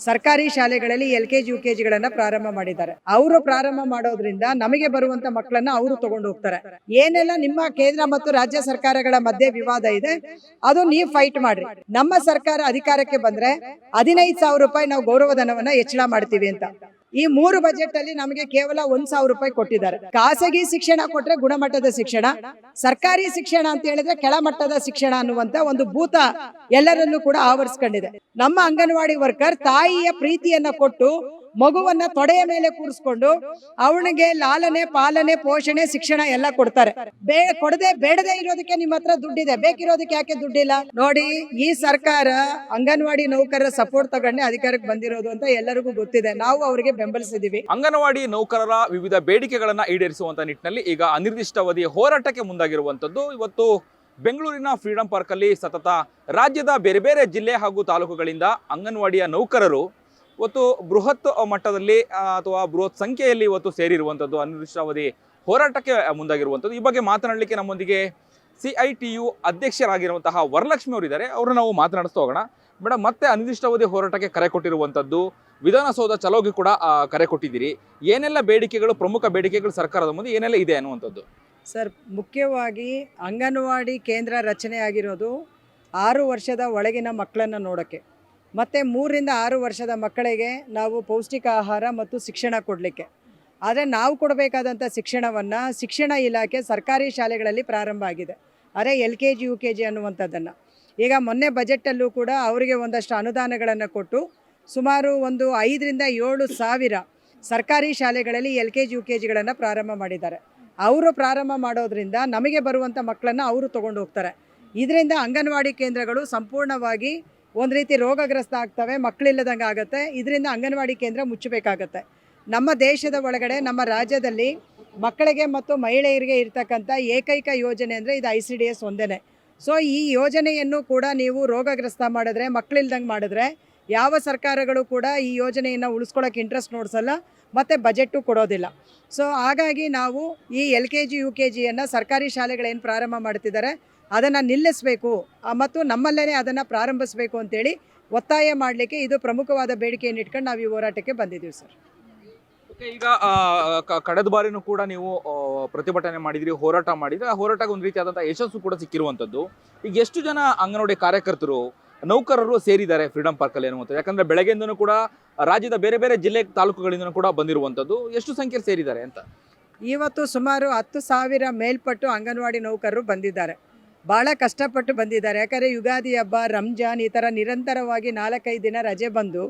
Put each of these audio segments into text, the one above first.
ಸರ್ಕಾರಿ ಶಾಲೆಗಳಲ್ಲಿ LKG UKG ಗಳನ್ನ ಪ್ರಾರಂಭ ಮಾಡಿದ್ದಾರೆ. ಅವರು ಪ್ರಾರಂಭ ಮಾಡೋದ್ರಿಂದ ನಮಗೆ ಬರುವಂತ ಮಕ್ಕಳನ್ನ ಅವರು ತಗೊಂಡು ಹೋಗ್ತಾರೆ. ಏನೆಲ್ಲ ನಿಮ್ಮ ಕೇಂದ್ರ ಮತ್ತು ರಾಜ್ಯ ಸರ್ಕಾರಗಳ ಮಧ್ಯೆ ವಿವಾದ ಇದೆ ಅದು ನೀವು ಫೈಟ್ ಮಾಡ್ರಿ. ನಮ್ಮ ಸರ್ಕಾರ ಅಧಿಕಾರಕ್ಕೆ ಬಂದ್ರೆ 15,000 ರೂಪಾಯಿ ನಾವು ಗೌರವಧನವನ್ನ ಹೆಚ್ಚಳ ಮಾಡ್ತೀವಿ ಅಂತ. ಈ 3 ಬಜೆಟ್ ಅಲ್ಲಿ ನಮಗೆ ಕೇವಲ 1,000 ರೂಪಾಯಿ ಕೊಟ್ಟಿದ್ದಾರೆ. ಖಾಸಗಿ ಶಿಕ್ಷಣ ಕೊಟ್ರೆ ಗುಣಮಟ್ಟದ ಶಿಕ್ಷಣ, ಸರ್ಕಾರಿ ಶಿಕ್ಷಣ ಅಂತ ಹೇಳಿದ್ರೆ ಕೆಳಮಟ್ಟದ ಶಿಕ್ಷಣ ಅನ್ನುವಂತ ಒಂದು ಭೂತ ಎಲ್ಲರಲ್ಲೂ ಕೂಡ ಆವರಿಸ್ಕೊಂಡಿದೆ. ನಮ್ಮ ಅಂಗನವಾಡಿ ವರ್ಕರ್ ತಾಯಿಯ ಪ್ರೀತಿಯನ್ನ ಕೊಟ್ಟು ಮಗುವನ್ನ ತೊಡೆಯ ಮೇಲೆ ಕೂರಿಸ್ಕೊಂಡು ಅವನಿಗೆ ಲಾಲನೆ ಪಾಲನೆ ಪೋಷಣೆ ಶಿಕ್ಷಣ ಎಲ್ಲ ಕೊಡ್ತಾರೆ. ಬೇಡದೆ ಇರೋದಕ್ಕೆ ನಿಮ್ಮ ಹತ್ರ ದುಡ್ಡಿದೆ, ಬೇಕಿರೋದಕ್ಕೆ ಯಾಕೆ ದುಡ್ಡಿಲ್ಲ? ನೋಡಿ, ಈ ಸರ್ಕಾರ ಅಂಗನವಾಡಿ ನೌಕರರ ಸಪೋರ್ಟ್ ತಗೊಂಡೆ ಅಧಿಕಾರಕ್ಕೆ ಬಂದಿರೋದು ಅಂತ ಎಲ್ಲರಿಗೂ ಗೊತ್ತಿದೆ. ನಾವು ಅವರಿಗೆ ಬೆಂಬಲಿಸಿದೀವಿ. ಅಂಗನವಾಡಿ ನೌಕರರ ವಿವಿಧ ಬೇಡಿಕೆಗಳನ್ನ ಈಡೇರಿಸುವಂತ ನಿಟ್ಟಿನಲ್ಲಿ ಈಗ ಅನಿರ್ದಿಷ್ಟಾವಧಿ ಹೋರಾಟಕ್ಕೆ ಮುಂದಾಗಿರುವಂತದ್ದು. ಇವತ್ತು ಬೆಂಗಳೂರಿನ ಫ್ರೀಡಂ ಪಾರ್ಕ್ ಅಲ್ಲಿ ಸತತ ರಾಜ್ಯದ ಬೇರೆ ಬೇರೆ ಜಿಲ್ಲೆ ಹಾಗೂ ತಾಲೂಕುಗಳಿಂದ ಅಂಗನವಾಡಿಯ ನೌಕರರು ಇವತ್ತು ಬೃಹತ್ ಮಟ್ಟದಲ್ಲಿ ಅಥವಾ ಬೃಹತ್ ಸಂಖ್ಯೆಯಲ್ಲಿ ಇವತ್ತು ಸೇರಿರುವಂಥದ್ದು, ಅನಿರ್ದಿಷ್ಟಾವಧಿ ಹೋರಾಟಕ್ಕೆ ಮುಂದಾಗಿರುವಂಥದ್ದು. ಈ ಬಗ್ಗೆ ಮಾತನಾಡಲಿಕ್ಕೆ ನಮ್ಮೊಂದಿಗೆ CITU ಅಧ್ಯಕ್ಷರಾಗಿರುವಂತಹ ವರಲಕ್ಷ್ಮಿ ಅವರು ಇದ್ದಾರೆ. ಅವ್ರನ್ನ ನಾವು ಮಾತನಾಡಿಸ್ತಾ ಹೋಗೋಣ. ಮೇಡಮ್, ಮತ್ತೆ ಅನಿರ್ದಿಷ್ಟಾವಧಿ ಹೋರಾಟಕ್ಕೆ ಕರೆ ಕೊಟ್ಟಿರುವಂಥದ್ದು, ವಿಧಾನಸೌಧ ಚಲೋಗೆ ಕೂಡ ಕರೆ ಕೊಟ್ಟಿದ್ದೀರಿ. ಏನೆಲ್ಲ ಬೇಡಿಕೆಗಳು, ಪ್ರಮುಖ ಬೇಡಿಕೆಗಳು ಸರ್ಕಾರದ ಮುಂದೆ ಏನೆಲ್ಲ ಇದೆ ಅನ್ನುವಂಥದ್ದು? ಸರ್, ಮುಖ್ಯವಾಗಿ ಅಂಗನವಾಡಿ ಕೇಂದ್ರ ರಚನೆ ಆಗಿರೋದು 6 ವರ್ಷದ ಒಳಗಿನ ಮಕ್ಕಳನ್ನು ನೋಡೋಕ್ಕೆ, ಮತ್ತು 3 ರಿಂದ 6 ವರ್ಷದ ಮಕ್ಕಳಿಗೆ ನಾವು ಪೌಷ್ಟಿಕ ಆಹಾರ ಮತ್ತು ಶಿಕ್ಷಣ ಕೊಡಲಿಕ್ಕೆ. ಆದರೆ ನಾವು ಕೊಡಬೇಕಾದಂಥ ಶಿಕ್ಷಣವನ್ನು ಶಿಕ್ಷಣ ಇಲಾಖೆ ಸರ್ಕಾರಿ ಶಾಲೆಗಳಲ್ಲಿ ಪ್ರಾರಂಭ ಆಗಿದೆ. ಅದೇ LKG UKG ಅನ್ನುವಂಥದ್ದನ್ನು ಈಗ ಮೊನ್ನೆ ಬಜೆಟಲ್ಲೂ ಕೂಡ ಅವರಿಗೆ ಒಂದಷ್ಟು ಅನುದಾನಗಳನ್ನು ಕೊಟ್ಟು ಸುಮಾರು ಒಂದು 5 ರಿಂದ 7 ಸಾವಿರ ಸರ್ಕಾರಿ ಶಾಲೆಗಳಲ್ಲಿ LKG UKG ಗಳನ್ನು ಪ್ರಾರಂಭ ಮಾಡಿದ್ದಾರೆ. ಅವರು ಪ್ರಾರಂಭ ಮಾಡೋದ್ರಿಂದ ನಮಗೆ ಬರುವಂಥ ಮಕ್ಕಳನ್ನು ಅವರು ತೊಗೊಂಡು ಹೋಗ್ತಾರೆ. ಇದರಿಂದ ಅಂಗನವಾಡಿ ಕೇಂದ್ರಗಳು ಸಂಪೂರ್ಣವಾಗಿ ಒಂದು ರೀತಿ ರೋಗಗ್ರಸ್ತ ಆಗ್ತವೆ, ಮಕ್ಕಳಿಲ್ಲದಂಗೆ ಆಗುತ್ತೆ. ಇದರಿಂದ ಅಂಗನವಾಡಿ ಕೇಂದ್ರ ಮುಚ್ಚಬೇಕಾಗತ್ತೆ. ನಮ್ಮ ದೇಶದ ಒಳಗಡೆ, ನಮ್ಮ ರಾಜ್ಯದಲ್ಲಿ ಮಕ್ಕಳಿಗೆ ಮತ್ತು ಮಹಿಳೆಯರಿಗೆ ಇರ್ತಕ್ಕಂಥ ಏಕೈಕ ಯೋಜನೆ ಅಂದರೆ ಇದು ICDS ಒಂದೇ. ಸೊ ಈ ಯೋಜನೆಯನ್ನು ಕೂಡ ನೀವು ರೋಗಗ್ರಸ್ತ ಮಾಡಿದ್ರೆ, ಮಕ್ಕಳಿಲ್ದಂಗೆ ಮಾಡಿದ್ರೆ ಯಾವ ಸರ್ಕಾರಗಳು ಕೂಡ ಈ ಯೋಜನೆಯನ್ನು ಉಳಿಸ್ಕೊಳ್ಳೋಕೆ ಇಂಟ್ರೆಸ್ಟ್ ನೋಡಿಸಲ್ಲ ಮತ್ತು ಬಜೆಟ್ಟು ಕೊಡೋದಿಲ್ಲ. ಸೊ ಹಾಗಾಗಿ ನಾವು ಈ LKG UKGಯನ್ನು ಸರ್ಕಾರಿ ಶಾಲೆಗಳೇನು ಪ್ರಾರಂಭ ಮಾಡ್ತಿದ್ದಾರೆ ಅದನ್ನು ನಿಲ್ಲಿಸಬೇಕು ಮತ್ತು ನಮ್ಮಲ್ಲೇ ಅದನ್ನು ಪ್ರಾರಂಭಿಸಬೇಕು ಅಂತೇಳಿ ಒತ್ತಾಯ ಮಾಡಲಿಕ್ಕೆ ಇದು ಪ್ರಮುಖವಾದ ಬೇಡಿಕೆಯನ್ನು ಇಟ್ಕೊಂಡು ನಾವು ಈ ಹೋರಾಟಕ್ಕೆ ಬಂದಿದ್ದೀವಿ ಸರ್. ಈಗ ಕಳೆದ ಬಾರಿನೂ ಕೂಡ ನೀವು ಪ್ರತಿಭಟನೆ ಮಾಡಿದ್ರಿ, ಹೋರಾಟ ಮಾಡಿದ್ರೆ ಆ ಹೋರಾಟಕ್ಕೆ ಒಂದು ರೀತಿಯಾದಂಥ ಯಶಸ್ಸು ಕೂಡ ಸಿಕ್ಕಿರುವಂಥದ್ದು. ಈಗ ಎಷ್ಟು ಜನ ಅಂಗನವಾಡಿ ಕಾರ್ಯಕರ್ತರು, ನೌಕರರು ಸೇರಿದ್ದಾರೆ ಫ್ರೀಡಂ ಪಾರ್ಕಲ್ಲಿ ಅನ್ನುವಂಥದ್ದು? ಯಾಕಂದರೆ ಬೆಳಗ್ಗೆಯಿಂದನೂ ಕೂಡ ರಾಜ್ಯದ ಬೇರೆ ಬೇರೆ ಜಿಲ್ಲೆ ತಾಲೂಕುಗಳಿಂದನೂ ಕೂಡ ಬಂದಿರುವಂಥದ್ದು. ಎಷ್ಟು ಸಂಖ್ಯೆಯಲ್ಲಿ ಸೇರಿದ್ದಾರೆ ಅಂತ? ಇವತ್ತು ಸುಮಾರು 10,000 ಮೇಲ್ಪಟ್ಟು ಅಂಗನವಾಡಿ ನೌಕರರು ಬಂದಿದ್ದಾರೆ. ಭಾಳ ಕಷ್ಟಪಟ್ಟು ಬಂದಿದ್ದಾರೆ. ಯಾಕಂದರೆ ಯುಗಾದಿ ಹಬ್ಬ, ರಂಜಾನ್ ಈ ಥರ ನಿರಂತರವಾಗಿ 4-5 ದಿನ ರಜೆ ಬಂದು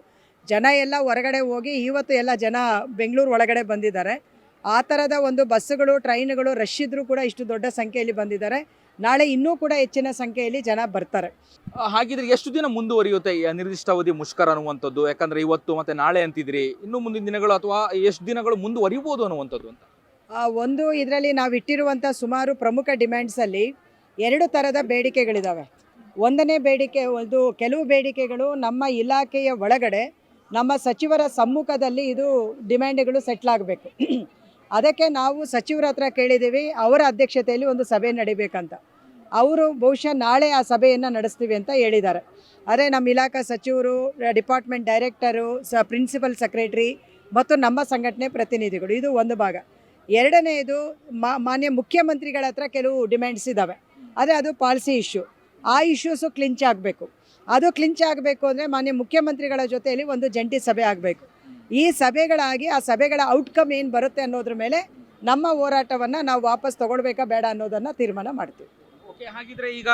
ಜನ ಎಲ್ಲ ಹೊರಗಡೆ ಹೋಗಿ ಇವತ್ತು ಎಲ್ಲ ಜನ ಬೆಂಗಳೂರು ಒಳಗಡೆ ಬಂದಿದ್ದಾರೆ. ಆ ಥರದ ಒಂದು ಬಸ್ಸುಗಳು, ಟ್ರೈನುಗಳು ರಶ್ ಇದ್ದರೂ ಕೂಡ ಇಷ್ಟು ದೊಡ್ಡ ಸಂಖ್ಯೆಯಲ್ಲಿ ಬಂದಿದ್ದಾರೆ. ನಾಳೆ ಇನ್ನೂ ಕೂಡ ಹೆಚ್ಚಿನ ಸಂಖ್ಯೆಯಲ್ಲಿ ಜನ ಬರ್ತಾರೆ. ಹಾಗಿದ್ರೆ ಎಷ್ಟು ದಿನ ಮುಂದುವರಿಯುತ್ತೆ ಈ ಅನಿರ್ದಿಷ್ಟಾವಧಿ ಮುಷ್ಕರ ಅನ್ನುವಂಥದ್ದು? ಯಾಕಂದರೆ ಇವತ್ತು ಮತ್ತು ನಾಳೆ ಅಂತಿದ್ರಿ, ಇನ್ನೂ ಮುಂದಿನ ದಿನಗಳು ಅಥವಾ ಎಷ್ಟು ದಿನಗಳು ಮುಂದುವರಿಬೋದು ಅನ್ನುವಂಥದ್ದು ಅಂತ? ಒಂದು ಇದರಲ್ಲಿ ನಾವು ಇಟ್ಟಿರುವಂಥ ಸುಮಾರು ಪ್ರಮುಖ ಡಿಮ್ಯಾಂಡ್ಸಲ್ಲಿ 2 ಥರದ ಬೇಡಿಕೆಗಳಿದ್ದಾವೆ. ಒಂದನೇ ಬೇಡಿಕೆ, ಕೆಲವು ಬೇಡಿಕೆಗಳು ನಮ್ಮ ಇಲಾಖೆಯ ಒಳಗಡೆ ನಮ್ಮ ಸಚಿವರ ಸಮ್ಮುಖದಲ್ಲಿ ಇದು ಡಿಮ್ಯಾಂಡ್ಗಳು ಸೆಟ್ಲಾಗಬೇಕು. ಅದಕ್ಕೆ ನಾವು ಸಚಿವರ ಹತ್ರ ಕೇಳಿದ್ದೀವಿ, ಅವರ ಅಧ್ಯಕ್ಷತೆಯಲ್ಲಿ ಒಂದು ಸಭೆ ನಡಿಬೇಕಂತ. ಅವರು ಬಹುಶಃ ನಾಳೆ ಆ ಸಭೆಯನ್ನು ನಡೆಸ್ತೀವಿ ಅಂತ ಹೇಳಿದ್ದಾರೆ. ಅದೇ ನಮ್ಮ ಇಲಾಖಾ ಸಚಿವರು, ಡಿಪಾರ್ಟ್ಮೆಂಟ್ ಡೈರೆಕ್ಟರು, ಪ್ರಿನ್ಸಿಪಲ್ ಸೆಕ್ರೆಟರಿ ಮತ್ತು ನಮ್ಮ ಸಂಘಟನೆ ಪ್ರತಿನಿಧಿಗಳು, ಇದು ಒಂದು ಭಾಗ. ಎರಡನೆಯದು ಮಾನ್ಯ ಮುಖ್ಯಮಂತ್ರಿಗಳ ಹತ್ರ ಕೆಲವು ಡಿಮ್ಯಾಂಡ್ಸ್ ಇದ್ದಾವೆ. ಆದರೆ ಅದು ಪಾಲಿಸಿ ಇಶ್ಯೂ. ಆ ಇಶ್ಯೂಸು ಕ್ಲಿಂಚ್ ಆಗಬೇಕು. ಅದು ಕ್ಲಿಂಚ್ ಆಗಬೇಕು ಅಂದರೆ ಮಾನ್ಯ ಮುಖ್ಯಮಂತ್ರಿಗಳ ಜೊತೆಯಲ್ಲಿ ಒಂದು ಜಂಟಿ ಸಭೆ ಆಗಬೇಕು. ಈ ಸಭೆಗಳಾಗಿ ಆ ಸಭೆಗಳ ಔಟ್ಕಮ್ ಏನು ಬರುತ್ತೆ ಅನ್ನೋದ್ರ ಮೇಲೆ ನಮ್ಮ ಹೋರಾಟವನ್ನು ನಾವು ವಾಪಸ್ ತಗೊಳ್ಬೇಕಾ ಬೇಡ ಅನ್ನೋದನ್ನು ತೀರ್ಮಾನ ಮಾಡ್ತೀವಿ. ಓಕೆ, ಹಾಗಿದ್ರೆ ಈಗ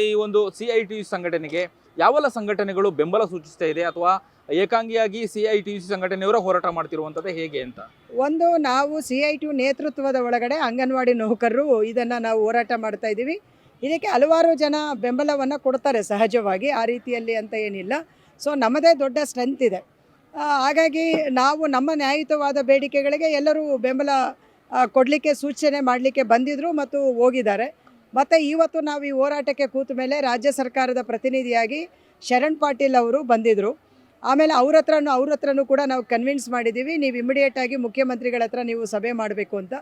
ಈ ಒಂದು CITU ಸಂಘಟನೆಗೆ ಯಾವೆಲ್ಲ ಸಂಘಟನೆಗಳು ಬೆಂಬಲ ಸೂಚಿಸ್ತಾ ಇದೆ, ಅಥವಾ ಏಕಾಂಗಿಯಾಗಿ CITU ಸಂಘಟನೆಯವರ ಹೋರಾಟ ಮಾಡ್ತಿರುವಂಥದ್ದು ಹೇಗೆ ಅಂತ? ಒಂದು, ನಾವು CITU ನೇತೃತ್ವದ ಒಳಗಡೆ ಅಂಗನವಾಡಿ ನೌಕರರು ಇದನ್ನು ನಾವು ಹೋರಾಟ ಮಾಡ್ತಾ ಇದ್ದೀವಿ. ಇದಕ್ಕೆ ಹಲವಾರು ಜನ ಬೆಂಬಲವನ್ನು ಕೊಡ್ತಾರೆ ಸಹಜವಾಗಿ, ಆ ರೀತಿಯಲ್ಲಿ ಅಂತ ಏನಿಲ್ಲ. ಸೊ ನಮ್ಮದೇ ದೊಡ್ಡ ಸ್ಟ್ರೆಂತ್ ಇದೆ. ಹಾಗಾಗಿ ನಾವು ನಮ್ಮ ನ್ಯಾಯಯುತವಾದ ಬೇಡಿಕೆಗಳಿಗೆ ಎಲ್ಲರೂ ಬೆಂಬಲ ಕೊಡಲಿಕ್ಕೆ, ಸೂಚನೆ ಮಾಡಲಿಕ್ಕೆ ಬಂದಿದ್ದರು ಮತ್ತು ಹೋಗಿದ್ದಾರೆ. ಮತ್ತು ಇವತ್ತು ನಾವು ಈ ಹೋರಾಟಕ್ಕೆ ಕೂತ ಮೇಲೆ ರಾಜ್ಯ ಸರ್ಕಾರದ ಪ್ರತಿನಿಧಿಯಾಗಿ ಶರಣ್ ಪಾಟೀಲ್ ಅವರು ಬಂದಿದ್ದರು. ಆಮೇಲೆ ಅವ್ರ ಹತ್ರನೂ ಕೂಡ ನಾವು ಕನ್ವಿನ್ಸ್ ಮಾಡಿದ್ದೀವಿ, ನೀವು ಇಮಿಡಿಯೇಟಾಗಿ ಮುಖ್ಯಮಂತ್ರಿಗಳ ಹತ್ರ ನೀವು ಸಭೆ ಮಾಡಬೇಕು ಅಂತ.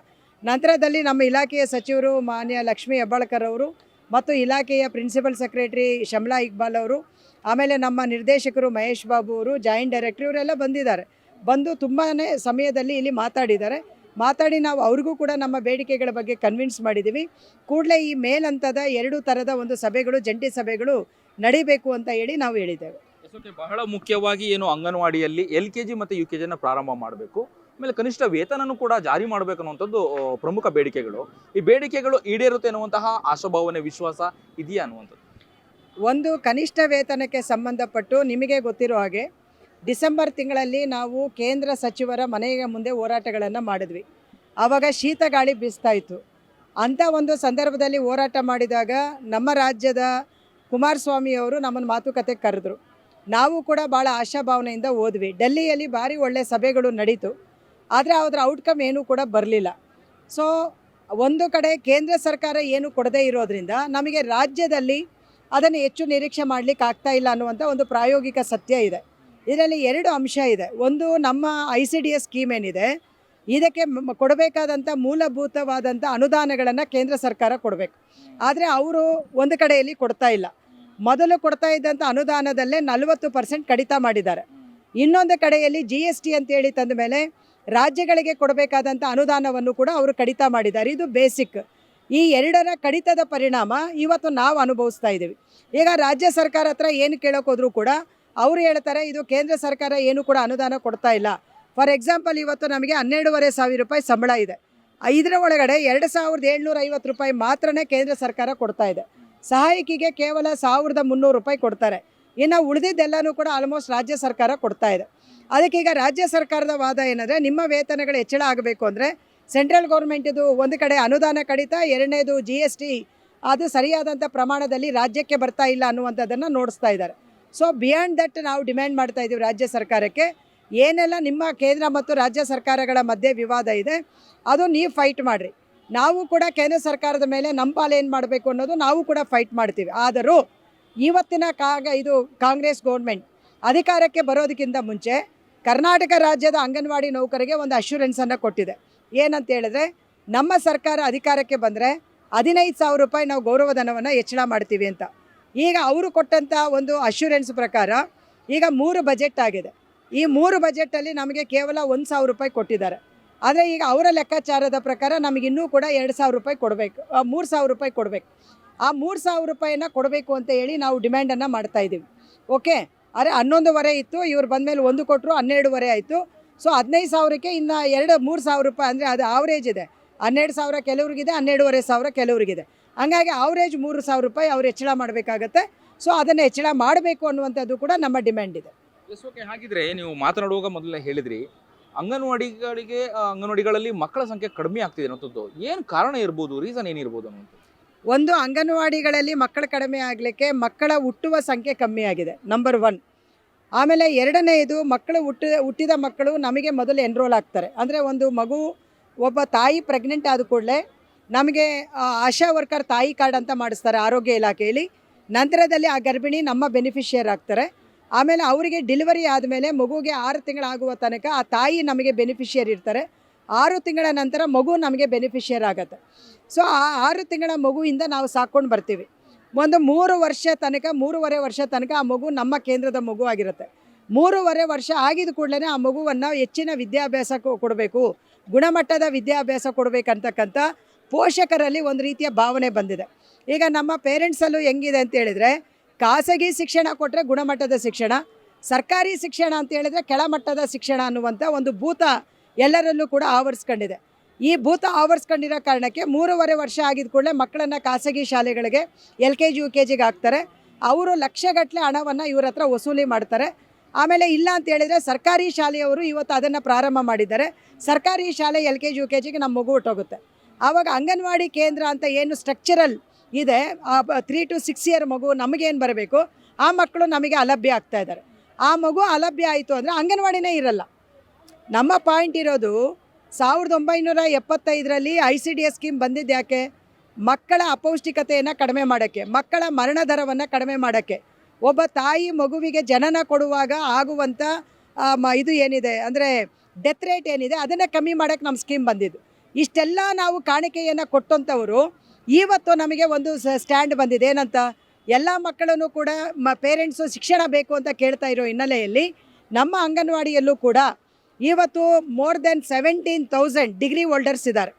ನಂತರದಲ್ಲಿ ನಮ್ಮ ಇಲಾಖೆಯ ಸಚಿವರು ಮಾನ್ಯ ಲಕ್ಷ್ಮೀ ಹೆಬ್ಬಾಳ್ಕರ್ ಅವರು ಮತ್ತು ಇಲಾಖೆಯ ಪ್ರಿನ್ಸಿಪಲ್ ಸೆಕ್ರೆಟರಿ ಶಮ್ಲಾ ಇಕ್ಬಾಲ್ ಅವರು, ಆಮೇಲೆ ನಮ್ಮ ನಿರ್ದೇಶಕರು ಮಹೇಶ್ ಬಾಬು ಅವರು, ಜಾಯಿಂಟ್ ಡೈರೆಕ್ಟರ್ ಇವರೆಲ್ಲ ಬಂದಿದ್ದಾರೆ. ಬಂದು ತುಂಬಾ ಸಮಯದಲ್ಲಿ ಇಲ್ಲಿ ಮಾತಾಡಿದ್ದಾರೆ. ಮಾತಾಡಿ ನಾವು ಅವ್ರಿಗೂ ಕೂಡ ನಮ್ಮ ಬೇಡಿಕೆಗಳ ಬಗ್ಗೆ ಕನ್ವಿನ್ಸ್ ಮಾಡಿದ್ದೀವಿ. ಕೂಡಲೇ ಈ ಮೇಲಂತದ 2 ಥರದ ಒಂದು ಸಭೆಗಳು, ಜಂಟಿ ಸಭೆಗಳು ನಡಿಬೇಕು ಅಂತ ಹೇಳಿ ನಾವು ಹೇಳಿದ್ದೇವೆ. ಬಹಳ ಮುಖ್ಯವಾಗಿ ಏನು ಅಂಗನವಾಡಿಯಲ್ಲಿ LKG ಮತ್ತು UKG ಪ್ರಾರಂಭ ಮಾಡಬೇಕು, ಆಮೇಲೆ ಕನಿಷ್ಠ ವೇತನನೂ ಕೂಡ ಜಾರಿ ಮಾಡಬೇಕು ಅನ್ನುವಂಥದ್ದು ಪ್ರಮುಖ ಬೇಡಿಕೆಗಳು. ಈ ಬೇಡಿಕೆಗಳು ಈಡೇರುತ್ತೆ ಅನ್ನುವಂತಹ ಆಶಾಭಾವನೆ, ವಿಶ್ವಾಸ ಇದೆಯಾ ಅನ್ನುವಂಥದ್ದು? ಒಂದು ಕನಿಷ್ಠ ವೇತನಕ್ಕೆ ಸಂಬಂಧಪಟ್ಟು ನಿಮಗೆ ಗೊತ್ತಿರೋ ಹಾಗೆ ಡಿಸೆಂಬರ್ ತಿಂಗಳಲ್ಲಿ ನಾವು ಕೇಂದ್ರ ಸಚಿವರ ಮನೆಯ ಮುಂದೆ ಹೋರಾಟಗಳನ್ನು ಮಾಡಿದ್ವಿ. ಆವಾಗ ಶೀತ ಗಾಳಿ ಬೀಸ್ತಾ ಇತ್ತು. ಅಂಥ ಒಂದು ಸಂದರ್ಭದಲ್ಲಿ ಹೋರಾಟ ಮಾಡಿದಾಗ ನಮ್ಮ ರಾಜ್ಯದ ಕುಮಾರಸ್ವಾಮಿಯವರು ನಮ್ಮನ್ನು ಮಾತುಕತೆಗೆ ಕರೆದ್ರು. ನಾವು ಕೂಡ ಭಾಳ ಆಶಾಭಾವನೆಯಿಂದ ಹೋದ್ವಿ. ಡೆಲ್ಲಿಯಲ್ಲಿ ಭಾರಿ ಒಳ್ಳೆಯ ಸಭೆಗಳು ನಡೀತು. ಆದರೆ ಅದರ ಔಟ್ಕಮ್ ಏನೂ ಕೂಡ ಬರಲಿಲ್ಲ. ಸೊ ಒಂದು ಕಡೆ ಕೇಂದ್ರ ಸರ್ಕಾರ ಏನು ಕೊಡದೇ ಇರೋದ್ರಿಂದ ನಮಗೆ ರಾಜ್ಯದಲ್ಲಿ ಅದನ್ನು ಹೆಚ್ಚು ನಿರೀಕ್ಷೆ ಮಾಡಲಿಕ್ಕೆ ಆಗ್ತಾ ಇಲ್ಲ ಅನ್ನುವಂಥ ಒಂದು ಪ್ರಾಯೋಗಿಕ ಸತ್ಯ ಇದೆ. ಇದರಲ್ಲಿ 2 ಅಂಶ ಇದೆ. ಒಂದು, ನಮ್ಮ ICDS ಸ್ಕೀಮ್ ಏನಿದೆ ಇದಕ್ಕೆ ಕೊಡಬೇಕಾದಂಥ ಮೂಲಭೂತವಾದಂಥ ಅನುದಾನಗಳನ್ನು ಕೇಂದ್ರ ಸರ್ಕಾರ ಕೊಡಬೇಕು. ಆದರೆ ಅವರು ಒಂದು ಕಡೆಯಲ್ಲಿ ಕೊಡ್ತಾ ಇಲ್ಲ. ಮೊದಲು ಕೊಡ್ತಾ ಇದ್ದಂಥ ಅನುದಾನದಲ್ಲೇ 40% ಕಡಿತ ಮಾಡಿದ್ದಾರೆ. ಇನ್ನೊಂದು ಕಡೆಯಲ್ಲಿ GST ಅಂತೇಳಿ ತಂದ ಮೇಲೆ ರಾಜ್ಯಗಳಿಗೆ ಕೊಡಬೇಕಾದಂಥ ಅನುದಾನವನ್ನು ಕೂಡ ಅವರು ಕಡಿತ ಮಾಡಿದ್ದಾರೆ. ಇದು ಬೇಸಿಕ್. ಈ 2ರ ಕಡಿತದ ಪರಿಣಾಮ ಇವತ್ತು ನಾವು ಅನುಭವಿಸ್ತಾ ಇದ್ದೀವಿ. ಈಗ ರಾಜ್ಯ ಸರ್ಕಾರ ಹತ್ರ ಏನು ಕೇಳೋಕೆ ಹೋದರೂ ಕೂಡ ಅವರು ಹೇಳ್ತಾರೆ ಇದು ಕೇಂದ್ರ ಸರ್ಕಾರ ಏನು ಕೂಡ ಅನುದಾನ ಕೊಡ್ತಾ ಇಲ್ಲ. ಫಾರ್ ಎಕ್ಸಾಂಪಲ್, ಇವತ್ತು ನಮಗೆ 12,500 ರೂಪಾಯಿ ಸಂಬಳ ಇದೆ. ಇದರ ಒಳಗಡೆ 2,750 ರೂಪಾಯಿ ಮಾತ್ರನೇ ಕೇಂದ್ರ ಸರ್ಕಾರ ಕೊಡ್ತಾ ಇದೆ. ಸಹಾಯಕಿಗೆ ಕೇವಲ 1,300 ರೂಪಾಯಿ ಕೊಡ್ತಾರೆ. ಇನ್ನು ಉಳಿದಿದ್ದೆಲ್ಲನೂ ಕೂಡ ಆಲ್ಮೋಸ್ಟ್ ರಾಜ್ಯ ಸರ್ಕಾರ ಕೊಡ್ತಾ ಇದೆ. ಅದಕ್ಕೀಗ ರಾಜ್ಯ ಸರ್ಕಾರದ ವಾದ ಏನಂದರೆ, ನಿಮ್ಮ ವೇತನಗಳು ಹೆಚ್ಚಳ ಆಗಬೇಕು ಅಂದರೆ ಸೆಂಟ್ರಲ್ ಗೌರ್ಮೆಂಟಿದು ಒಂದು ಕಡೆ ಅನುದಾನ ಕಡಿತ, ಎರಡನೇದು GST ಅದು ಸರಿಯಾದಂಥ ಪ್ರಮಾಣದಲ್ಲಿ ರಾಜ್ಯಕ್ಕೆ ಬರ್ತಾ ಇಲ್ಲ ಅನ್ನುವಂಥದ್ದನ್ನು ನೋಡಿಸ್ತಾ ಇದ್ದಾರೆ. ಸೊ ಬಿಯಾಂಡ್ ದಟ್ ನಾವು ಡಿಮ್ಯಾಂಡ್ ಮಾಡ್ತಾ ಇದ್ದೀವಿ ರಾಜ್ಯ ಸರ್ಕಾರಕ್ಕೆ, ಏನೆಲ್ಲ ನಿಮ್ಮ ಕೇಂದ್ರ ಮತ್ತು ರಾಜ್ಯ ಸರ್ಕಾರಗಳ ಮಧ್ಯೆ ವಿವಾದ ಇದೆ ಅದು ನೀವು ಫೈಟ್ ಮಾಡಿರಿ. ನಾವು ಕೂಡ ಕೇಂದ್ರ ಸರ್ಕಾರದ ಮೇಲೆ ನಮ್ಮ ಪಾಲು ಏನು ಮಾಡಬೇಕು ಅನ್ನೋದು ನಾವು ಕೂಡ ಫೈಟ್ ಮಾಡ್ತೀವಿ. ಆದರೂ ಇವತ್ತಿನ ಇದು ಕಾಂಗ್ರೆಸ್ ಗೌರ್ಮೆಂಟ್ ಅಧಿಕಾರಕ್ಕೆ ಬರೋದಕ್ಕಿಂತ ಮುಂಚೆ ಕರ್ನಾಟಕ ರಾಜ್ಯದ ಅಂಗನವಾಡಿ ನೌಕರಿಗೆ ಒಂದು ಅಶ್ಯೂರೆನ್ಸನ್ನು ಕೊಟ್ಟಿದೆ. ಏನಂತ ಹೇಳಿದ್ರೆ, ನಮ್ಮ ಸರ್ಕಾರ ಅಧಿಕಾರಕ್ಕೆ ಬಂದರೆ 15,000 ರೂಪಾಯಿ ನಾವು ಗೌರವಧನವನ್ನು ಹೆಚ್ಚಳ ಮಾಡ್ತೀವಿ ಅಂತ. ಈಗ ಅವರು ಕೊಟ್ಟಂಥ ಒಂದು ಅಶ್ಯೂರೆನ್ಸ್ ಪ್ರಕಾರ ಈಗ 3 ಬಜೆಟ್ ಆಗಿದೆ. ಈ 3 ಬಜೆಟಲ್ಲಿ ನಮಗೆ ಕೇವಲ 1,000 ರೂಪಾಯಿ ಕೊಟ್ಟಿದ್ದಾರೆ. ಆದರೆ ಈಗ ಅವರ ಲೆಕ್ಕಾಚಾರದ ಪ್ರಕಾರ ನಮಗಿನ್ನೂ ಕೂಡ 2,000 ರೂಪಾಯಿ ಕೊಡಬೇಕು, 3,000 ರೂಪಾಯಿ ಕೊಡಬೇಕು. ಆ 3,000 ರೂಪಾಯಿನ ಕೊಡಬೇಕು ಅಂತ ಹೇಳಿ ನಾವು ಡಿಮ್ಯಾಂಡನ್ನು ಮಾಡ್ತಾಯಿದ್ದೀವಿ. ಓಕೆ, ಆದರೆ 11,500 ಇತ್ತು, ಇವ್ರು ಬಂದಮೇಲೆ 1 ಕೊಟ್ಟರು, 12,500 ಆಯಿತು. ಸೊ 15,000ಕ್ಕೆ ಇನ್ನು 3,000 ರೂಪಾಯಿ ಅಂದರೆ ಅದು ಆವ್ರೇಜ್ ಇದೆ. 12,000 ಕೆಲವ್ರಿಗಿದೆ, 12,500 ಕೆಲವರಿಗಿದೆ. ಹಂಗಾಗಿ ಆವ್ರೇಜ್ 3,000 ರೂಪಾಯಿ ಅವ್ರು ಹೆಚ್ಚಳ ಮಾಡಬೇಕಾಗತ್ತೆ. ಸೊ ಅದನ್ನು ಹೆಚ್ಚಳ ಮಾಡಬೇಕು ಅನ್ನುವಂಥದ್ದು ಕೂಡ ನಮ್ಮ ಡಿಮ್ಯಾಂಡ್ ಇದೆ. ಹಾಗಿದ್ರೆ ನೀವು ಮಾತನಾಡುವಾಗ ಮೊದಲೇ ಹೇಳಿದ್ರಿ ಅಂಗನವಾಡಿಗಳಲ್ಲಿ ಮಕ್ಕಳ ಸಂಖ್ಯೆ ಕಡಿಮೆ ಆಗ್ತಿದೆ ಅನ್ನೋದು ಏನು ಕಾರಣ ಇರ್ಬೋದು, ರೀಸನ್ ಏನಿರ್ಬೋದು ಅನ್ನೋದು? ಒಂದು, ಅಂಗನವಾಡಿಗಳಲ್ಲಿ ಮಕ್ಕಳು ಕಡಿಮೆ ಆಗಲಿಕ್ಕೆ ಮಕ್ಕಳ ಹುಟ್ಟುವ ಸಂಖ್ಯೆ ಕಮ್ಮಿ ಆಗಿದೆ, ನಂಬರ್ 1. ಆಮೇಲೆ ಎರಡನೇದು, ಹುಟ್ಟಿದ ಮಕ್ಕಳು ನಮಗೆ ಮೊದಲು ಎನ್ರೋಲ್ ಆಗ್ತಾರೆ. ಅಂದರೆ ಒಂದು ಮಗು, ಒಬ್ಬ ತಾಯಿ ಪ್ರೆಗ್ನೆಂಟ್ ಆದ ಕೂಡಲೇ ನಮಗೆ ಆಶಾ ವರ್ಕರ್ ತಾಯಿ ಕಾರ್ಡ್ ಅಂತ ಮಾಡಿಸ್ತಾರೆ ಆರೋಗ್ಯ ಇಲಾಖೆಯಲ್ಲಿ. ನಂತರದಲ್ಲಿ ಆ ಗರ್ಭಿಣಿ ನಮ್ಮ ಬೆನಿಫಿಷಿಯರ್ ಆಗ್ತಾರೆ. ಆಮೇಲೆ ಅವರಿಗೆ ಡೆಲಿವರಿ ಆದಮೇಲೆ ಮಗುಗೆ 6 ತಿಂಗಳಾಗುವ ತನಕ ಆ ತಾಯಿ ನಮಗೆ ಬೆನಿಫಿಷಿಯರ್ ಇರ್ತಾರೆ. 6 ತಿಂಗಳ ನಂತರ ಮಗು ನಮಗೆ ಬೆನಿಫಿಷಿಯರ್ ಆಗುತ್ತೆ. ಸೊ ಆ 6 ತಿಂಗಳ ಮಗುವಿಂದ ನಾವು ಸಾಕ್ಕೊಂಡು ಬರ್ತೀವಿ. ಒಂದು 3 ವರ್ಷ ತನಕ, 3.5 ವರ್ಷ ತನಕ ಆ ಮಗು ನಮ್ಮ ಕೇಂದ್ರದ ಮಗು ಆಗಿರುತ್ತೆ. 3.5 ವರ್ಷ ಆಗಿದ ಕೂಡಲೇ ಆ ಮಗುವನ್ನು ಹೆಚ್ಚಿನ ವಿದ್ಯಾಭ್ಯಾಸ ಕೊಡಬೇಕು, ಗುಣಮಟ್ಟದ ವಿದ್ಯಾಭ್ಯಾಸ ಕೊಡಬೇಕಂತಕ್ಕಂಥ ಪೋಷಕರಲ್ಲಿ ಒಂದು ರೀತಿಯ ಭಾವನೆ ಬಂದಿದೆ. ಈಗ ನಮ್ಮ ಪೇರೆಂಟ್ಸಲ್ಲೂ ಹೆಂಗಿದೆ ಅಂತ ಹೇಳಿದರೆ, ಖಾಸಗಿ ಶಿಕ್ಷಣ ಕೊಟ್ಟರೆ ಗುಣಮಟ್ಟದ ಶಿಕ್ಷಣ, ಸರ್ಕಾರಿ ಶಿಕ್ಷಣ ಅಂತ ಹೇಳಿದ್ರೆ ಕೆಳಮಟ್ಟದ ಶಿಕ್ಷಣ ಅನ್ನುವಂಥ ಒಂದು ಭೂತ ಎಲ್ಲರಲ್ಲೂ ಕೂಡ ಆವರಿಸ್ಕೊಂಡಿದೆ. ಈ ಭೂತ ಆವರಿಸ್ಕೊಂಡಿರೋ ಕಾರಣಕ್ಕೆ 3.5 ವರ್ಷ ಆಗಿದ ಕೂಡಲೇ ಮಕ್ಕಳನ್ನು ಖಾಸಗಿ ಶಾಲೆಗಳಿಗೆ LKG UKGಗೆ ಹಾಕ್ತಾರೆ. ಅವರು ಲಕ್ಷಗಟ್ಟಲೆ ಹಣವನ್ನು ಇವ್ರ ಹತ್ರ ವಸೂಲಿ ಮಾಡ್ತಾರೆ. ಆಮೇಲೆ ಇಲ್ಲ ಅಂತ ಹೇಳಿದರೆ ಸರ್ಕಾರಿ ಶಾಲೆಯವರು ಇವತ್ತು ಅದನ್ನು ಪ್ರಾರಂಭ ಮಾಡಿದ್ದಾರೆ. ಸರ್ಕಾರಿ ಶಾಲೆ LKG UKGಗೆ ನಮ್ಮ ಮಗು ಹೊಟ್ಟೋಗುತ್ತೆ. ಆವಾಗ ಅಂಗನವಾಡಿ ಕೇಂದ್ರ ಅಂತ ಏನು ಸ್ಟ್ರಕ್ಚರಲ್ ಇದೆ, 3 to 6 ಇಯರ್ ಮಗು ನಮಗೇನು ಬರಬೇಕು, ಆ ಮಕ್ಕಳು ನಮಗೆ ಅಲಭ್ಯ ಆಗ್ತಾ ಇದ್ದಾರೆ. ಆ ಮಗು ಅಲಭ್ಯ ಆಯಿತು ಅಂದರೆ ಅಂಗನವಾಡಿನೇ ಇರಲ್ಲ. ನಮ್ಮ ಪಾಯಿಂಟ್ ಇರೋದು 1975ರಲ್ಲಿ ICDS ಸ್ಕೀಮ್ ಬಂದಿದ್ದು ಯಾಕೆ? ಮಕ್ಕಳ ಅಪೌಷ್ಟಿಕತೆಯನ್ನು ಕಡಿಮೆ ಮಾಡೋಕ್ಕೆ, ಮಕ್ಕಳ ಮರಣ ದರವನ್ನು ಕಡಿಮೆ ಮಾಡೋಕ್ಕೆ. ಒಬ್ಬ ತಾಯಿ ಮಗುವಿಗೆ ಜನನ ಕೊಡುವಾಗ ಆಗುವಂಥ ಇದು ಏನಿದೆ ಅಂದರೆ ಡೆತ್ ರೇಟ್ ಏನಿದೆ ಅದನ್ನು ಕಮ್ಮಿ ಮಾಡೋಕ್ಕೆ ನಮ್ಮ ಸ್ಕೀಮ್ ಬಂದಿದ್ದು. ಇಷ್ಟೆಲ್ಲ ನಾವು ಕಾಣಿಕೆಯನ್ನು ಕೊಟ್ಟಂಥವರು ಇವತ್ತು ನಮಗೆ ಒಂದು ಸ್ಟ್ಯಾಂಡ್ ಬಂದಿದೆ. ಏನಂತ? ಎಲ್ಲ ಮಕ್ಕಳನ್ನು ಕೂಡ ಪೇರೆಂಟ್ಸು ಶಿಕ್ಷಣ ಬೇಕು ಅಂತ ಕೇಳ್ತಾ ಇರೋ ಹಿನ್ನೆಲೆಯಲ್ಲಿ ನಮ್ಮ ಅಂಗನವಾಡಿಯಲ್ಲೂ ಕೂಡ ಇವತ್ತು ಮೋರ್ ದೆನ್ 17,000 ಡಿಗ್ರಿ ಹೋಲ್ಡರ್ಸ್ ಇದ್ದಾರೆ.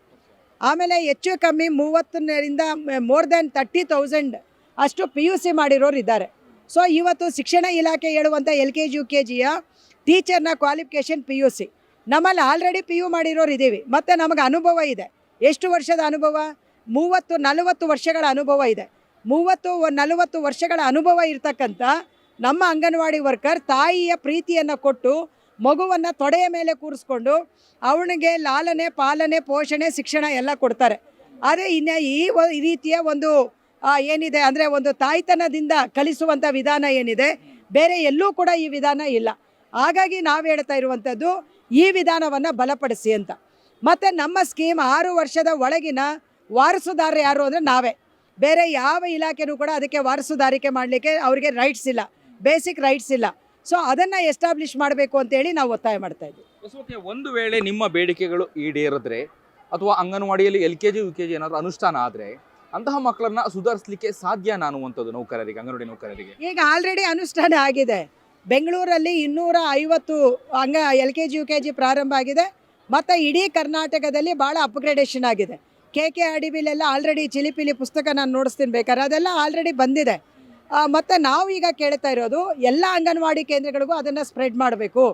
ಆಮೇಲೆ ಹೆಚ್ಚು ಕಮ್ಮಿ 30ರಿಂದ ಮೋರ್ ದೆನ್ 30,000 ಅಷ್ಟು PUC ಮಾಡಿರೋರು ಇದ್ದಾರೆ. ಸೊ ಇವತ್ತು ಶಿಕ್ಷಣ ಇಲಾಖೆ ಹೇಳುವಂಥ LKG UKGಯ ಟೀಚರ್ನ ಕ್ವಾಲಿಫಿಕೇಷನ್ PUC. ನಮ್ಮಲ್ಲಿ ಆಲ್ರೆಡಿ PU ಮಾಡಿರೋರು ಇದ್ದೀವಿ. ಮತ್ತು ನಮಗೆ ಅನುಭವ ಇದೆ. ಎಷ್ಟು ವರ್ಷದ ಅನುಭವ? 30-40 ವರ್ಷಗಳ ಅನುಭವ ಇದೆ. 30-40 ವರ್ಷಗಳ ಅನುಭವ ಇರ್ತಕ್ಕಂಥ ನಮ್ಮ ಅಂಗನವಾಡಿ ವರ್ಕರ್ ತಾಯಿಯ ಪ್ರೀತಿಯನ್ನು ಕೊಟ್ಟು ಮಗುವನ್ನು ತೊಡೆಯ ಮೇಲೆ ಕೂರಿಸ್ಕೊಂಡು ಅವನಿಗೆ ಲಾಲನೆ ಪಾಲನೆ ಪೋಷಣೆ ಶಿಕ್ಷಣ ಎಲ್ಲ ಕೊಡ್ತಾರೆ. ಆದರೆ ಇನ್ನು ಈ ರೀತಿಯ ಒಂದು ಏನಿದೆ ಅಂದರೆ ಒಂದು ತಾಯ್ತನದಿಂದ ಕಲಿಸುವಂಥ ವಿಧಾನ ಏನಿದೆ ಬೇರೆ ಎಲ್ಲೂ ಕೂಡ ಈ ವಿಧಾನ ಇಲ್ಲ. ಹಾಗಾಗಿ ನಾವು ಹೇಳ್ತಾ ಇರುವಂಥದ್ದು ಈ ವಿಧಾನವನ್ನು ಬಲಪಡಿಸಿ ಅಂತ. ಮತ್ತು ನಮ್ಮ ಸ್ಕೀಮ್ 6 ವರ್ಷದ ಒಳಗಿನ ವಾರಸುದಾರರು ಯಾರು ಅಂದರೆ ನಾವೇ. ಬೇರೆ ಯಾವ ಇಲಾಖೆನೂ ಕೂಡ ಅದಕ್ಕೆ ವಾರಸುದಾರಿಕೆ ಮಾಡಲಿಕ್ಕೆ ಅವರಿಗೆ ರೈಟ್ಸ್ ಇಲ್ಲ, ಬೇಸಿಕ್ ರೈಟ್ಸ್ ಇಲ್ಲ. ಸೊ ಅದನ್ನು ಎಸ್ಟಾಬ್ಲಿಷ್ ಮಾಡಬೇಕು ಅಂತೇಳಿ ನಾವು ಒತ್ತಾಯ ಮಾಡ್ತಾ ಇದ್ದೀವಿ. ಒಂದು ವೇಳೆ ನಿಮ್ಮ ಬೇಡಿಕೆಗಳು ಈಡೇರಿದ್ರೆ ಅಥವಾ ಅಂಗನವಾಡಿಯಲ್ಲಿ LKG UKG ಏನಾದರೂ ಅನುಷ್ಠಾನ ಆದರೆ ಅಂತಹ ಮಕ್ಕಳನ್ನ ಸುಧಾರಿಸಲಿಕ್ಕೆ ಸಾಧ್ಯ ಅನ್ನುವಂಥದ್ದು ನೌಕರರಿಗೆ, ಅಂಗನವಾಡಿ ನೌಕರರಿಗೆ ಈಗ ಆಲ್ರೆಡಿ ಅನುಷ್ಠಾನ ಆಗಿದೆ. ಬೆಂಗಳೂರಲ್ಲಿ 250 LKG UKG ಪ್ರಾರಂಭ ಆಗಿದೆ. ಮತ್ತು ಇಡೀ ಕರ್ನಾಟಕದಲ್ಲಿ ಭಾಳ ಅಪ್ಗ್ರೇಡೇಷನ್ ಆಗಿದೆ. KKRDBಲೆಲ್ಲ ಆಲ್ರೆಡಿ ಚಿಲಿಪಿಲಿ ಪುಸ್ತಕ ನಾನು ನೋಡಿಸ್ತೀನಿ ಬೇಕಾದ್ರೆ, ಅದೆಲ್ಲ ಆಲ್ರೆಡಿ ಬಂದಿದೆ. ಮತ್ತು ನಾವು ಈಗ ಕೇಳ್ತಾ ಇರೋದು ಎಲ್ಲ ಅಂಗನವಾಡಿ ಕೇಂದ್ರಗಳಿಗೂ ಅದನ್ನು ಸ್ಪ್ರೆಡ್ ಮಾಡಬೇಕು,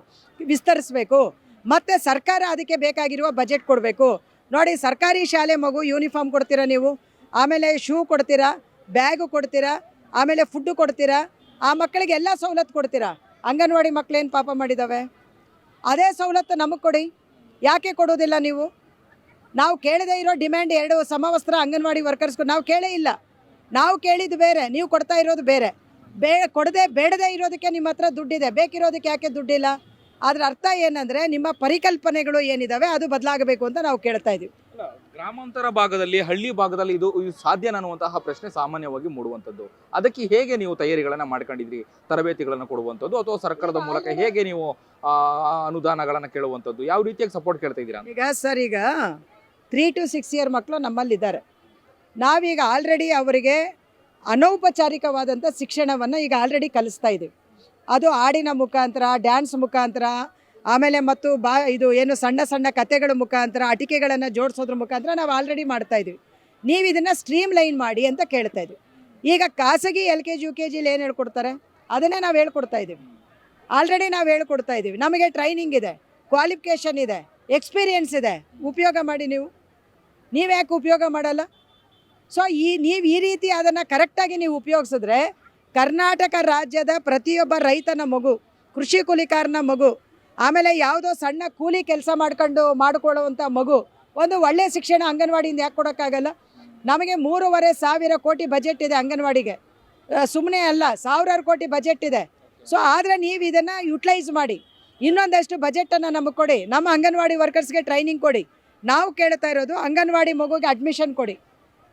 ವಿಸ್ತರಿಸಬೇಕು. ಮತ್ತು ಸರ್ಕಾರ ಅದಕ್ಕೆ ಬೇಕಾಗಿರುವ ಬಜೆಟ್ ಕೊಡಬೇಕು. ನೋಡಿ, ಸರ್ಕಾರಿ ಶಾಲೆ ಮಗು ಯೂನಿಫಾರ್ಮ್ ಕೊಡ್ತೀರಾ ನೀವು, ಆಮೇಲೆ ಶೂ ಕೊಡ್ತೀರಾ, ಬ್ಯಾಗು ಕೊಡ್ತೀರಾ, ಆಮೇಲೆ ಫುಡ್ಡು ಕೊಡ್ತೀರಾ, ಆ ಮಕ್ಕಳಿಗೆ ಎಲ್ಲ ಸವಲತ್ತು ಕೊಡ್ತೀರಾ. ಅಂಗನವಾಡಿ ಮಕ್ಕಳೇನು ಪಾಪ ಮಾಡಿದ್ದಾವೆ? ಅದೇ ಸವಲತ್ತು ನಮಗೆ ಕೊಡಿ. ಯಾಕೆ ಕೊಡೋದಿಲ್ಲ ನೀವು? ನಾವು ಕೇಳದೇ ಇರೋ ಡಿಮ್ಯಾಂಡ್ 2 ಸಮವಸ್ತ್ರ ಅಂಗನವಾಡಿ ವರ್ಕರ್ಸ್ಗೂ ನಾವು ಕೇಳೇ ಇಲ್ಲ. ನಾವು ಕೇಳಿದ್ದು ಬೇರೆ, ನೀವು ಕೊಡ್ತಾ ಇರೋದು ಬೇರೆ. ಬೇಡದೇ ಇರೋದಕ್ಕೆ ನಿಮ್ಮ ಹತ್ರ ದುಡ್ಡಿದೆ, ಬೇಕಿರೋದಕ್ಕೆ ಯಾಕೆ ದುಡ್ಡಿಲ್ಲ? ಅದರ ಅರ್ಥ ಏನಂದರೆ ನಿಮ್ಮ ಪರಿಕಲ್ಪನೆಗಳು ಏನಿದ್ದಾವೆ ಅದು ಬದಲಾಗಬೇಕು ಅಂತ ನಾವು ಕೇಳ್ತಾ ಇದ್ದೀವಿ. ಗ್ರಾಮಾಂತರ ಭಾಗದಲ್ಲಿ, ಹಳ್ಳಿ ಭಾಗದಲ್ಲಿ ಇದು ಸಾಧ್ಯ ಅನ್ನುವಂತಹ ಪ್ರಶ್ನೆ ಸಾಮಾನ್ಯವಾಗಿ ಮೂಡುವಂಥದ್ದು. ಅದಕ್ಕೆ ಹೇಗೆ ನೀವು ತಯಾರಿಗಳನ್ನು ಮಾಡ್ಕೊಂಡಿದ್ರಿ? ತರಬೇತಿಗಳನ್ನು ಕೊಡುವಂಥದ್ದು ಅಥವಾ ಸರ್ಕಾರದ ಮೂಲಕ ಹೇಗೆ ನೀವು ಅನುದಾನಗಳನ್ನು ಕೇಳುವಂಥದ್ದು, ಯಾವ ರೀತಿಯಾಗಿ ಸಪೋರ್ಟ್ ಕೇಳ್ತಾ ಇದ್ದೀರಾ? ಈಗ 3 to 6 ಇಯರ್ ಮಕ್ಕಳು ನಮ್ಮಲ್ಲಿದ್ದಾರೆ. ನಾವೀಗ ಆಲ್ರೆಡಿ ಅವರಿಗೆ ಅನೌಪಚಾರಿಕವಾದಂಥ ಶಿಕ್ಷಣವನ್ನು ಈಗ ಆಲ್ರೆಡಿ ಕಲಿಸ್ತಾ ಇದ್ದೀವಿ. ಅದು ಹಾಡಿನ ಮುಖಾಂತರ, ಡ್ಯಾನ್ಸ್ ಮುಖಾಂತರ, ಆಮೇಲೆ ಮತ್ತು ಇದು ಏನು ಸಣ್ಣ ಸಣ್ಣ ಕಥೆಗಳ ಮುಖಾಂತರ, ಅಟಿಕೆಗಳನ್ನು ಜೋಡಿಸೋದ್ರ ಮುಖಾಂತರ ನಾವು ಆಲ್ರೆಡಿ ಮಾಡ್ತಾ ಇದ್ದೀವಿ. ನೀವು ಇದನ್ನು ಸ್ಟ್ರೀಮ್ ಲೈನ್ ಮಾಡಿ ಅಂತ ಕೇಳ್ತಾ ಇದ್ದೀವಿ. ಈಗ ಖಾಸಗಿ LKG UKGಲಿ ಏನು ಹೇಳ್ಕೊಡ್ತಾರೆ ಅದನ್ನೇ ನಾವು ಹೇಳ್ಕೊಡ್ತಾ ಇದ್ದೀವಿ. ಆಲ್ರೆಡಿ ನಾವು ಹೇಳ್ಕೊಡ್ತಾ ಇದ್ದೀವಿ. ನಮಗೆ ಟ್ರೈನಿಂಗ್ ಇದೆ, ಕ್ವಾಲಿಫಿಕೇಷನ್ ಇದೆ, ಎಕ್ಸ್ಪೀರಿಯೆನ್ಸ್ ಇದೆ. ಉಪಯೋಗ ಮಾಡಿ. ನೀವು ಯಾಕೆ ಉಪಯೋಗ ಮಾಡಲ್ಲ? ಸೊ ನೀವು ಈ ರೀತಿ ಅದನ್ನು ಕರೆಕ್ಟಾಗಿ ನೀವು ಉಪಯೋಗಿಸಿದ್ರೆ ಕರ್ನಾಟಕ ರಾಜ್ಯದ ಪ್ರತಿಯೊಬ್ಬ ರೈತನ ಮಗು, ಕೃಷಿ ಕೂಲಿಕಾರನ ಮಗು, ಆಮೇಲೆ ಯಾವುದೋ ಸಣ್ಣ ಕೂಲಿ ಕೆಲಸ ಮಾಡಿಕೊಳ್ಳುವಂಥ ಮಗು ಒಂದು ಒಳ್ಳೆಯ ಶಿಕ್ಷಣ ಅಂಗನವಾಡಿಯಿಂದ ಯಾಕೆ ಕೊಡೋಕ್ಕಾಗಲ್ಲ? ನಮಗೆ 3,500 ಕೋಟಿ ಬಜೆಟ್ ಇದೆ ಅಂಗನವಾಡಿಗೆ. ಸುಮ್ಮನೆ ಅಲ್ಲ, ಸಾವಿರಾರು ಕೋಟಿ ಬಜೆಟ್ ಇದೆ. ಸೊ ಆದರೆ ನೀವು ಇದನ್ನು ಯುಟಿಲೈಸ್ ಮಾಡಿ, ಇನ್ನೊಂದಷ್ಟು ಬಜೆಟನ್ನು ನಮಗೆ ಕೊಡಿ, ನಮ್ಮ ಅಂಗನವಾಡಿ ವರ್ಕರ್ಸ್ಗೆ ಟ್ರೈನಿಂಗ್ ಕೊಡಿ. ನಾವು ಕೇಳ್ತಾ ಇರೋದು ಅಂಗನವಾಡಿ ಮಗುಗೆ ಅಡ್ಮಿಷನ್ ಕೊಡಿ,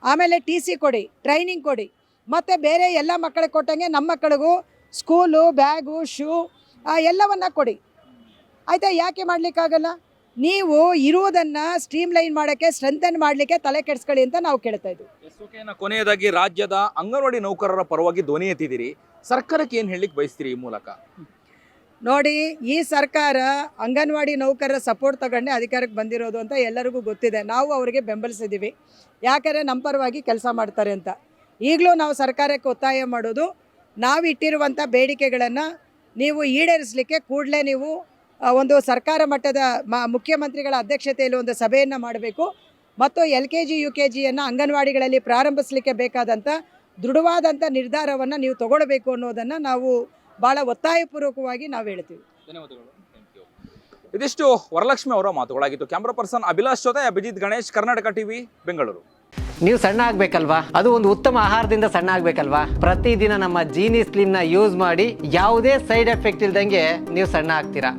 ಆಮೇಲೆ TC ಕೊಡಿ, ಟ್ರೈನಿಂಗ್ ಕೊಡಿ. ಮತ್ತು ಬೇರೆ ಎಲ್ಲ ಮಕ್ಕಳಿಗೆ ಕೊಟ್ಟಂಗೆ ನಮ್ಮ ಮಕ್ಕಳಿಗೂ ಸ್ಕೂಲು, ಬ್ಯಾಗು, ಶೂ ಎಲ್ಲವನ್ನು ಕೊಡಿ. ಆಯಿತಾ? ಯಾಕೆ ಮಾಡಲಿಕ್ಕಾಗಲ್ಲ? ನೀವು ಇರುವುದನ್ನು ಸ್ಟ್ರೀಮ್ ಲೈನ್ ಮಾಡೋಕ್ಕೆ, ಸ್ಟ್ರೆಂಥನ್ ಮಾಡಲಿಕ್ಕೆ ತಲೆ ಕೆಡಿಸ್ಕೊಳ್ಳಿ ಅಂತ ನಾವು ಕೇಳ್ತಾ ಇದ್ದೀವಿ. ಕೊನೆಯದಾಗಿ ರಾಜ್ಯದ ಅಂಗನವಾಡಿ ನೌಕರರ ಪರವಾಗಿ ಧ್ವನಿ ಎತ್ತಿದ್ದೀರಿ. ಸರ್ಕಾರಕ್ಕೆ ಏನು ಹೇಳಲಿಕ್ಕೆ ಬಯಸ್ತೀರಿ ಈ ಮೂಲಕ? ನೋಡಿ, ಈ ಸರ್ಕಾರ ಅಂಗನವಾಡಿ ನೌಕರರ ಸಪೋರ್ಟ್ ತಗೊಂಡೆ ಅಧಿಕಾರಕ್ಕೆ ಬಂದಿರೋದು ಅಂತ ಎಲ್ಲರಿಗೂ ಗೊತ್ತಿದೆ. ನಾವು ಅವರಿಗೆ ಬೆಂಬಲಿಸಿದ್ದೀವಿ, ಯಾಕಂದರೆ ನಮ್ಮ ಪರವಾಗಿ ಕೆಲಸ ಮಾಡ್ತಾರೆ ಅಂತ. ಈಗಲೂ ನಾವು ಸರ್ಕಾರಕ್ಕೆ ಒತ್ತಾಯ ಮಾಡೋದು, ನಾವು ಇಟ್ಟಿರುವಂಥ ಬೇಡಿಕೆಗಳನ್ನು ನೀವು ಈಡೇರಿಸಲಿಕ್ಕೆ ಕೂಡಲೇ ನೀವು ಒಂದು ಸರ್ಕಾರ ಮಟ್ಟದ ಮುಖ್ಯಮಂತ್ರಿಗಳ ಅಧ್ಯಕ್ಷತೆಯಲ್ಲಿ ಒಂದು ಸಭೆಯನ್ನು ಮಾಡಬೇಕು. ಮತ್ತು LKG UKGಯನ್ನು ಅಂಗನವಾಡಿಗಳಲ್ಲಿ ಪ್ರಾರಂಭಿಸಲಿಕ್ಕೆ ಬೇಕಾದಂಥ ದೃಢವಾದಂಥ ನಿರ್ಧಾರವನ್ನು ನೀವು ತಗೊಳ್ಬೇಕು ಅನ್ನೋದನ್ನು ನಾವು ಭಾಳ ಒತ್ತಾಯಪೂರ್ವಕವಾಗಿ ನಾವು ಹೇಳ್ತೀವಿ. ಧನ್ಯವಾದಗಳು. ಇದಿಷ್ಟು ವರಲಕ್ಷ್ಮಿ ಅವರ ಮಾತುಗಳಾಗಿತ್ತು. ಕ್ಯಾಮ್ರಾ ಪರ್ಸನ್ ಅಭಿಲಾಷ್ ಜೊತೆ ಅಭಿಜಿತ್ ಗಣೇಶ್, ಕರ್ನಾಟಕ TV, ಬೆಂಗಳೂರು. ನೀವು ಸಣ್ಣ ಆಗಬೇಕಲ್ವಾ? ಅದು ಒಂದು ಉತ್ತಮ ಆಹಾರದಿಂದ ಸಣ್ಣ ಆಗಬೇಕಲ್ವಾ? ಪ್ರತಿದಿನ ನಮ್ಮ ಜೀನಿ ಸ್ಲಿಮ್ನ ಯೂಸ್ ಮಾಡಿ ಯಾವುದೇ ಸೈಡ್ ಎಫೆಕ್ಟ್ ಇಲ್ದಂಗೆ ನೀವು ಸಣ್ಣ ಆಗ್ತೀರಾ.